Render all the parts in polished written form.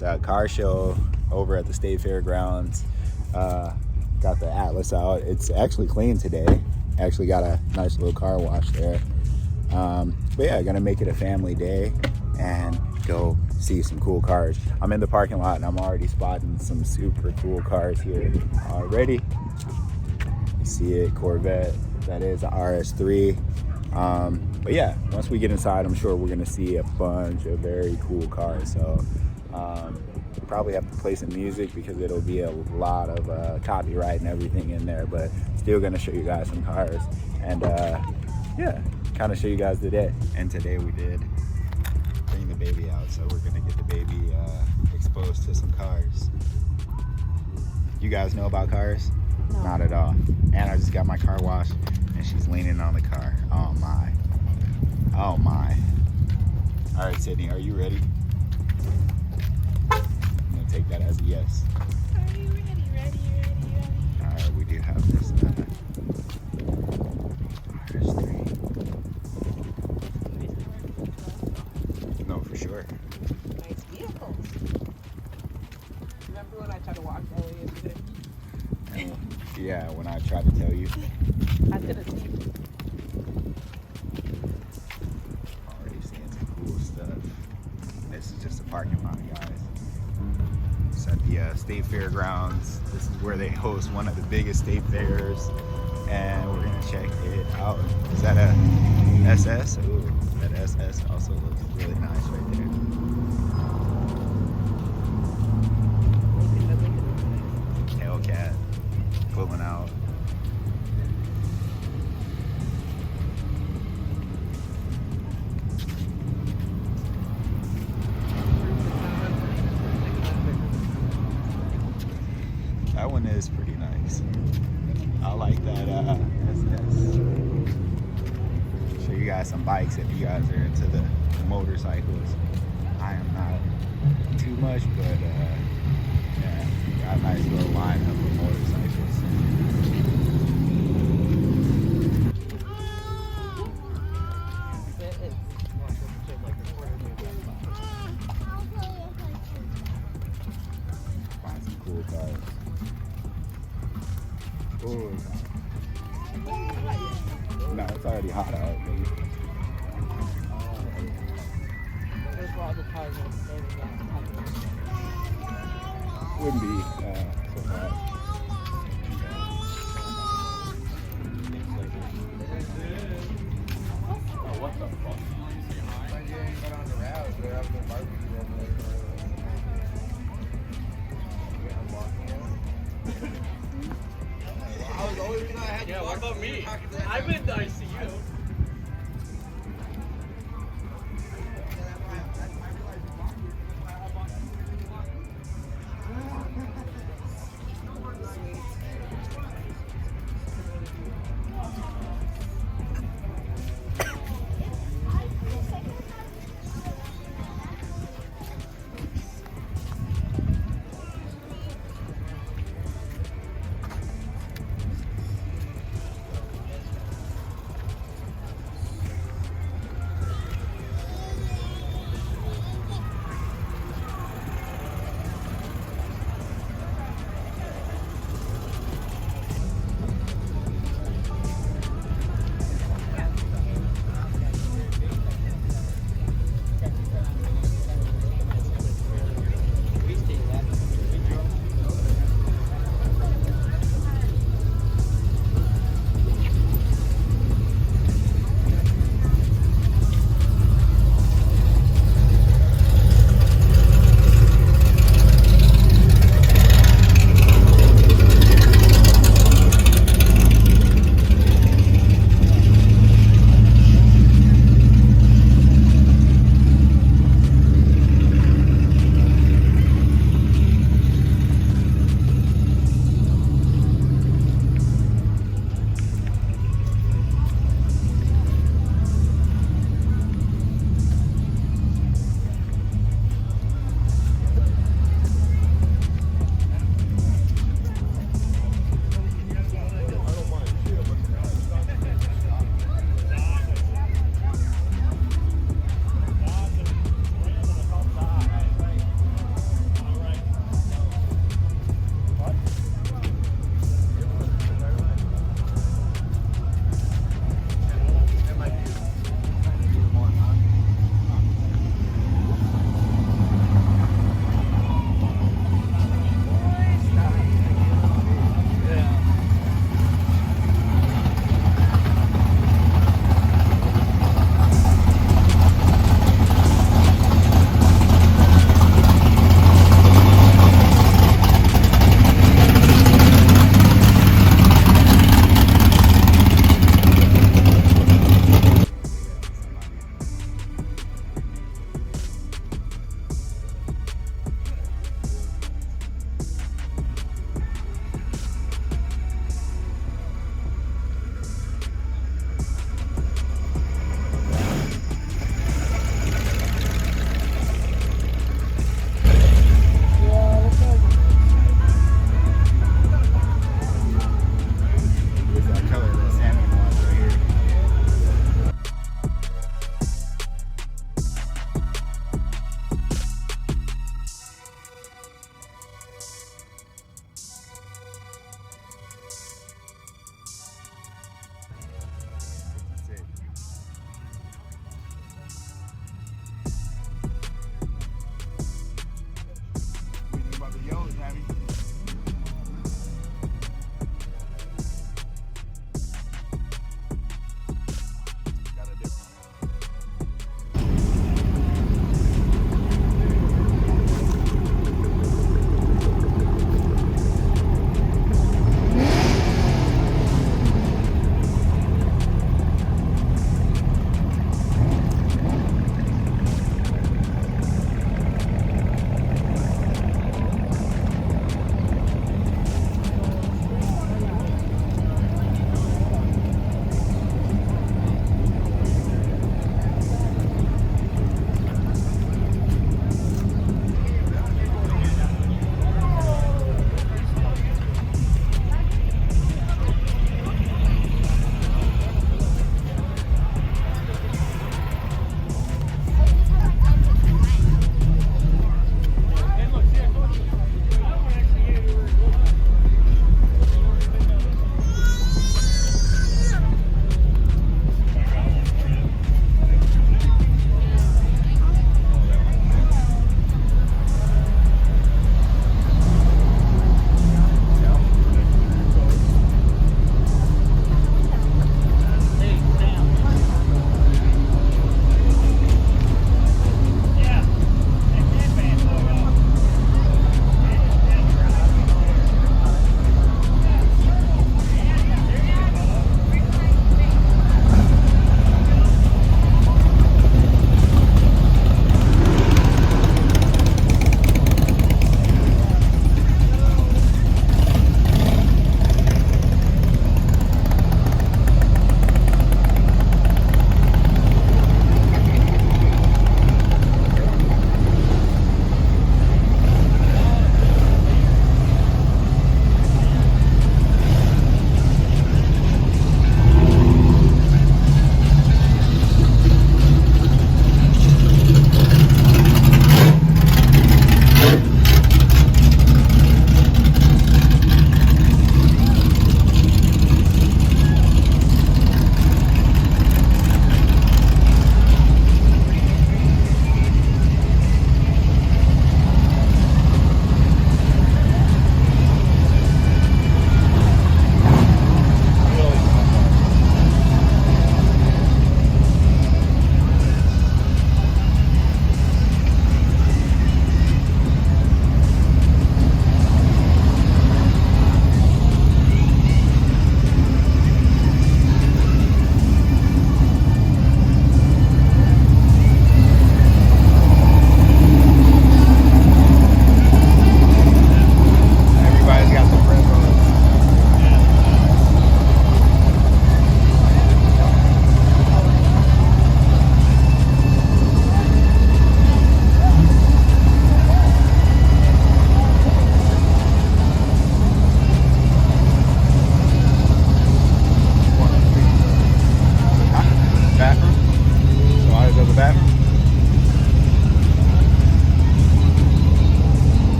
this car show over at the state fairgrounds. Got the Atlas out. It's actually clean today. Actually got a nice little car wash there. But yeah, gonna make it a family day and go see some cool cars. I'm in the parking lot and I'm already spotting some super cool cars here already. You see it, Corvette. That is a RS3. But yeah, once we get inside, I'm sure we're gonna see a bunch of very cool cars. So probably have to play some music because it'll be a lot of copyright and everything in there. But still gonna show you guys some cars and yeah, kind of show you guys the day. And today we did bring the baby out, so we're gonna get the baby exposed to some cars. You guys know about cars? No. Not at all. And I just got my car washed and she's leaning on the car. Oh my. Oh my. All right, Sydney, are you ready? I'm gonna take that as a yes. Are you ready? All right, we do have this RS3. No, for sure. Nice vehicles. Remember when I tried to walk all the way into it? Yeah, when I tried to tell you. I couldn't see. Already seeing some cool stuff. This is just a parking lot, guys. It's at the state fairgrounds. This is where they host one of the biggest state fairs, and we're gonna check it out. Is that a SS? Ooh, that SS also looks really nice right there. Hellcat pulling out. That one is pretty nice. I like that SS. Show you guys some bikes if you guys are into the motorcycles. I am not too much, but yeah, got a nice little lineup of motorcycles. Find some cool cars. Ooh. No, it's already hot out, baby. Wouldn't be so bad. What the fuck? Like you ain't got on the route, they're having a barbecue over there. I was always gonna have to What about me? I've been to ICU.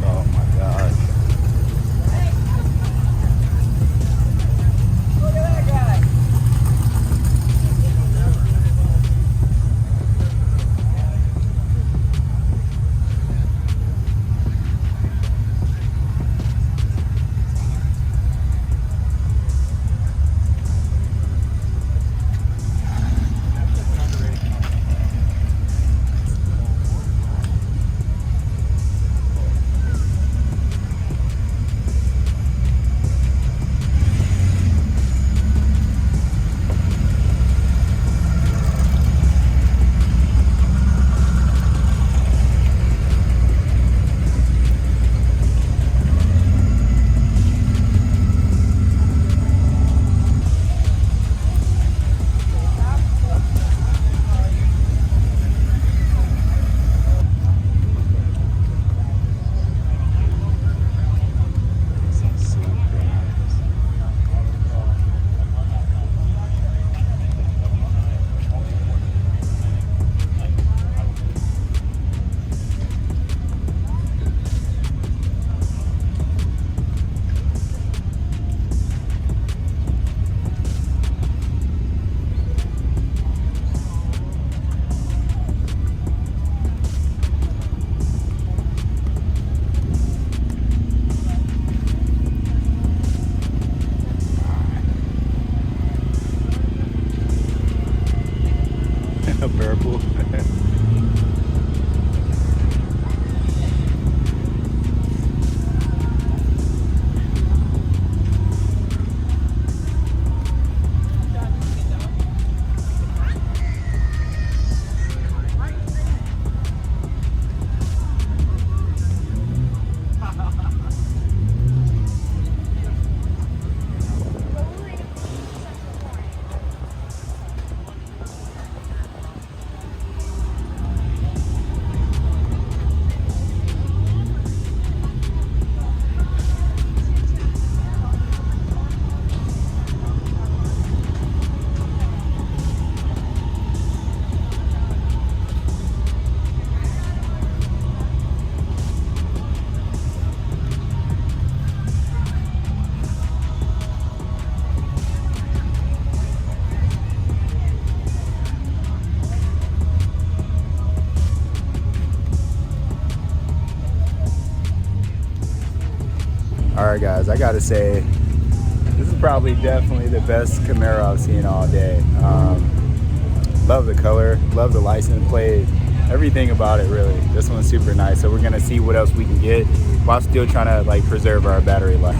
Oh my gosh. Purple. Alright guys, I gotta say, this is probably definitely the best Camaro I've seen all day. Love the color, love the license plate, everything about it really. This one's super nice, so we're gonna see what else we can get while still trying to like preserve our battery life.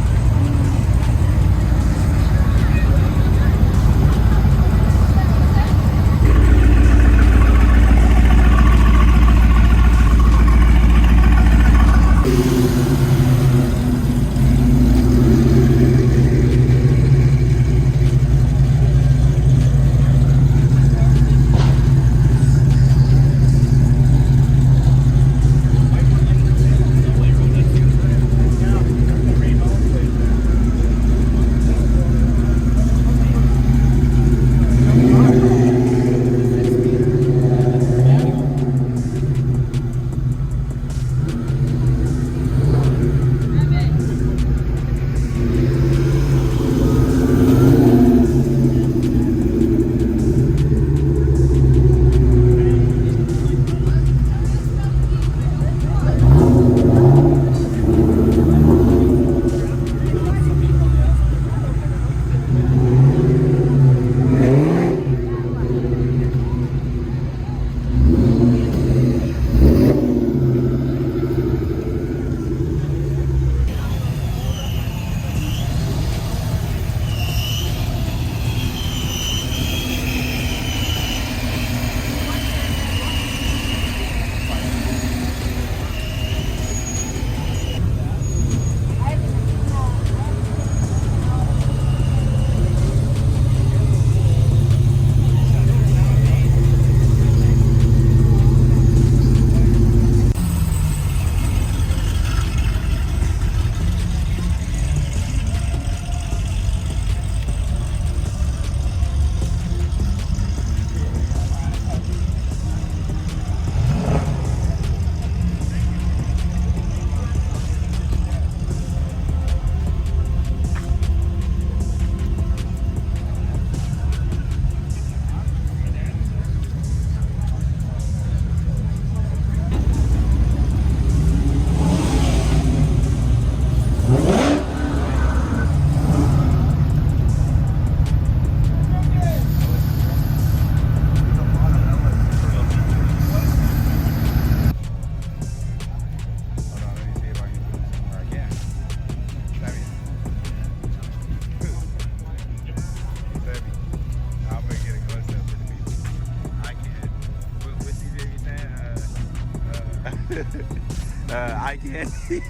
Eye candy.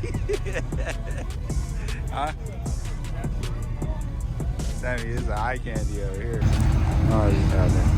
Huh? Sammy, this is eye candy over here. Oh, you got that.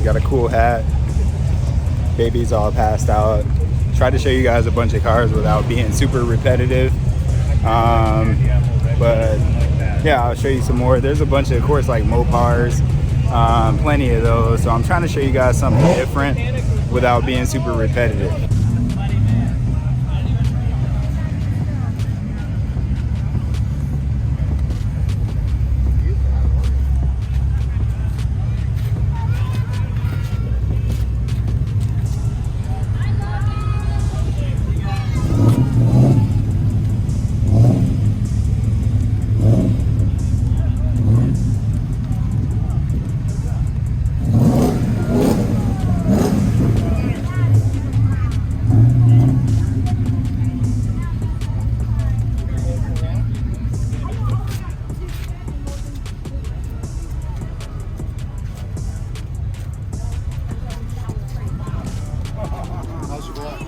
Got a cool hat. Baby's all passed out. Tried to show you guys a bunch of cars without being super repetitive. But yeah, I'll show you some more. There's a bunch of course, like Mopars, plenty of those. So I'm trying to show you guys something different without being super repetitive.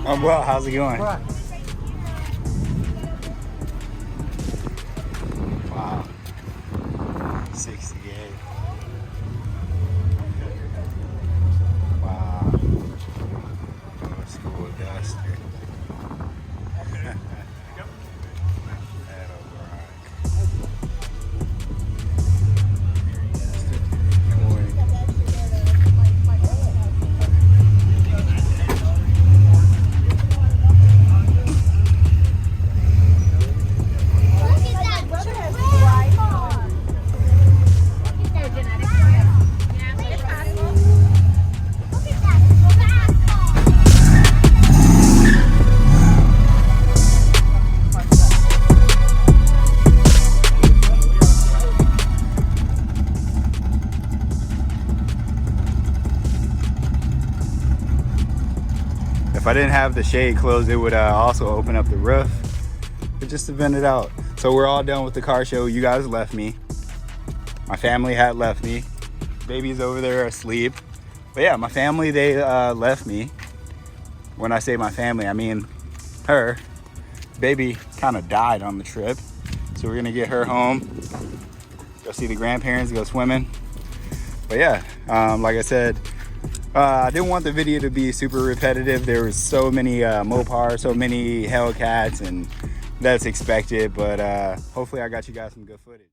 Oh, well, how's it going? Wow. 68. Wow. Old school duster. That'll rock. If I didn't have the shade closed, it would also open up the roof. But just to vent it out. So we're all done with the car show. You guys left me. My family had left me. Baby's over there asleep. But yeah, my family, they left me. When I say my family, I mean her. Baby kind of died on the trip. So we're gonna get her home, go see the grandparents, go swimming. But yeah, like I said, I didn't want the video to be super repetitive. There was so many Mopar, so many Hellcats, and that's expected. But hopefully I got you guys some good footage.